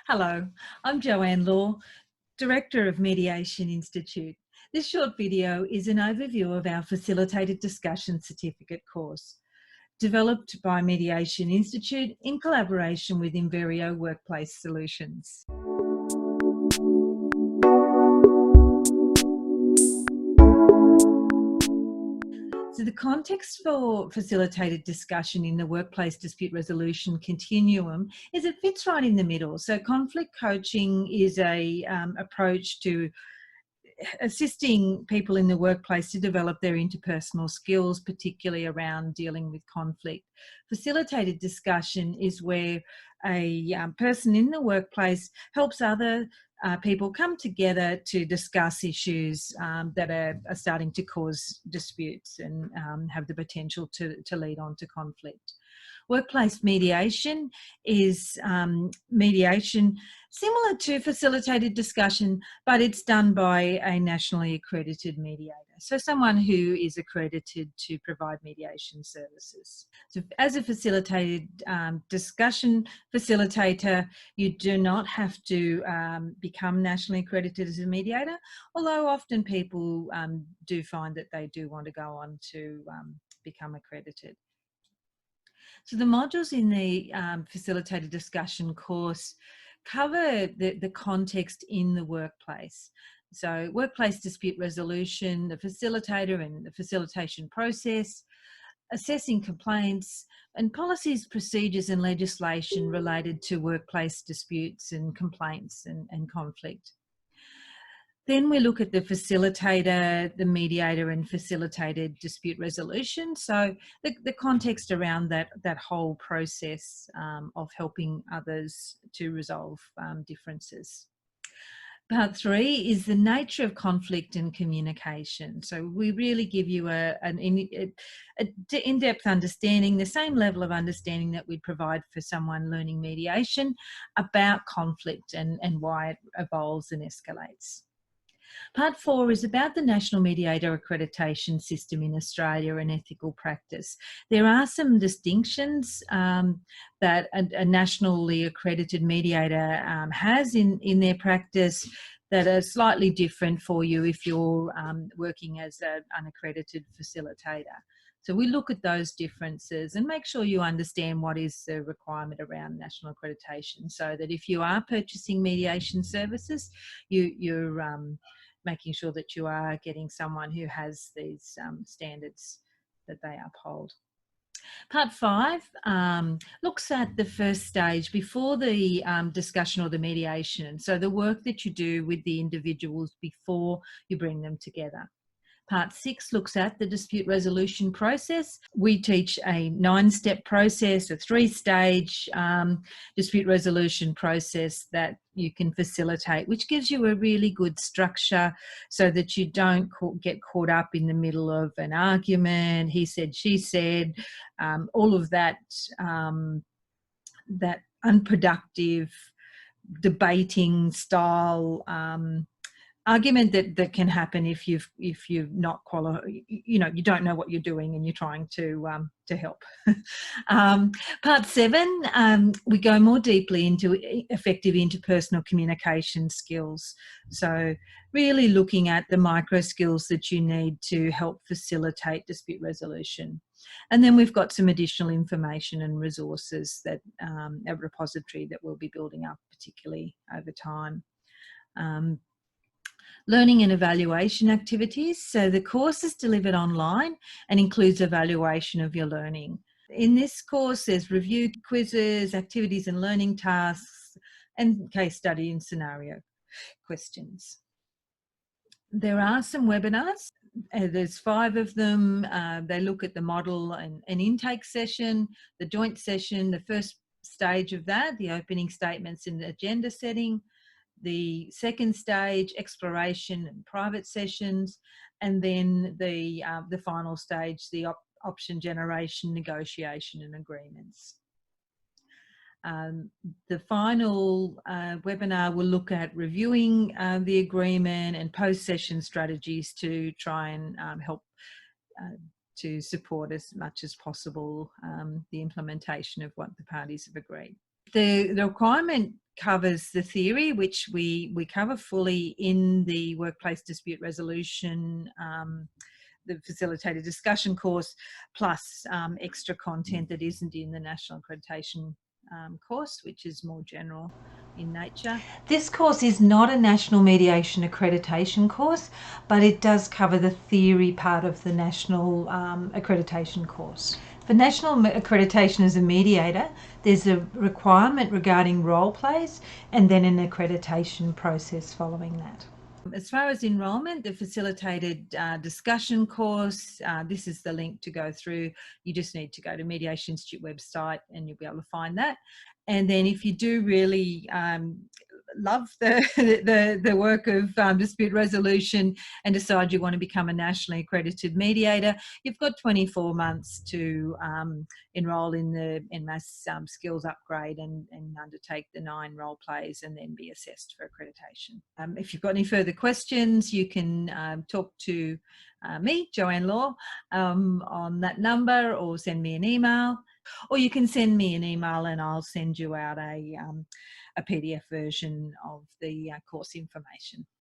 Hello, I'm Joanne Law, Director of Mediation Institute. This short video is an overview of our Facilitated Discussion Certificate course, developed by Mediation Institute in collaboration with Inverio Workplace Solutions. So the context for facilitated discussion in the workplace dispute resolution continuum is it fits right in the middle. So conflict coaching is a approach to assisting people in the workplace to develop their interpersonal skills, particularly around dealing with conflict. Facilitated discussion is where a person in the workplace helps other people come together to discuss issues that are starting to cause disputes and have the potential to lead on to conflict. Workplace mediation is mediation similar to facilitated discussion, but it's done by a nationally accredited mediator. So someone who is accredited to provide mediation services. So as a facilitated discussion facilitator, you do not have to become nationally accredited as a mediator, although often people do find that they do want to go on to become accredited. So the modules in the facilitated discussion course cover the context in the workplace. So workplace dispute resolution, the facilitator and the facilitation process, assessing complaints, and policies, procedures and legislation related to workplace disputes and complaints and conflict. Then we look at the facilitator, the mediator and facilitated dispute resolution. So the context around that whole process of helping others to resolve differences. Part 3 is the nature of conflict and communication. So we really give you an in-depth understanding, the same level of understanding that we'd provide for someone learning mediation about conflict and why it evolves and escalates. Part 4 is about the National Mediator Accreditation System in Australia and ethical practice. There are some distinctions that a nationally accredited mediator has in their practice that are slightly different for you if you're working as an unaccredited facilitator. So we look at those differences and make sure you understand what is the requirement around national accreditation, so that if you are purchasing mediation services, you're making sure that you are getting someone who has these standards that they uphold. Part 5 looks at the first stage before the discussion or the mediation. So the work that you do with the individuals before you bring them together. Part 6 looks at the dispute resolution process. We teach a 9-step process, a 3-stage dispute resolution process that you can facilitate, which gives you a really good structure so that you don't get caught up in the middle of an argument, he said, she said, all of that, that unproductive debating style argument that can happen if you're not qualified, you don't know what you're doing and you're trying to help. Part 7, we go more deeply into effective interpersonal communication skills. So really looking at the micro skills that you need to help facilitate dispute resolution. And then we've got some additional information and resources that a repository that we'll be building up, particularly over time. Learning and evaluation activities. So the course is delivered online and includes evaluation of your learning. In this course, there's review quizzes, activities and learning tasks, and case study and scenario questions. There are some webinars. There's 5 of them. They look at the model and an intake session, the joint session, the first stage of that, the opening statements and agenda setting, the second stage, exploration and private sessions, and then the final stage, the option generation, negotiation and agreements. The final webinar will look at reviewing the agreement and post-session strategies to try and help to support as much as possible the implementation of what the parties have agreed. The requirement covers the theory, which we cover fully in the workplace dispute resolution, the facilitated discussion course, plus extra content that isn't in the national accreditation course, which is more general in nature. This course is not a national mediation accreditation course, but it does cover the theory part of the national accreditation course. For national accreditation as a mediator, there's a requirement regarding role plays and then an accreditation process following that. As far as enrolment, the facilitated discussion course, this is the link to go through. You just need to go to Mediation Institute website and you'll be able to find that. And then if you do really love the work of dispute resolution and decide you want to become a nationally accredited mediator, you've got 24 months to enrol in the NMAS skills upgrade and undertake the 9 role plays and then be assessed for accreditation. If you've got any further questions, you can talk to me, Joanne Law, on that number, or send me an email, or you can send me an email and I'll send you out a PDF version of the course information.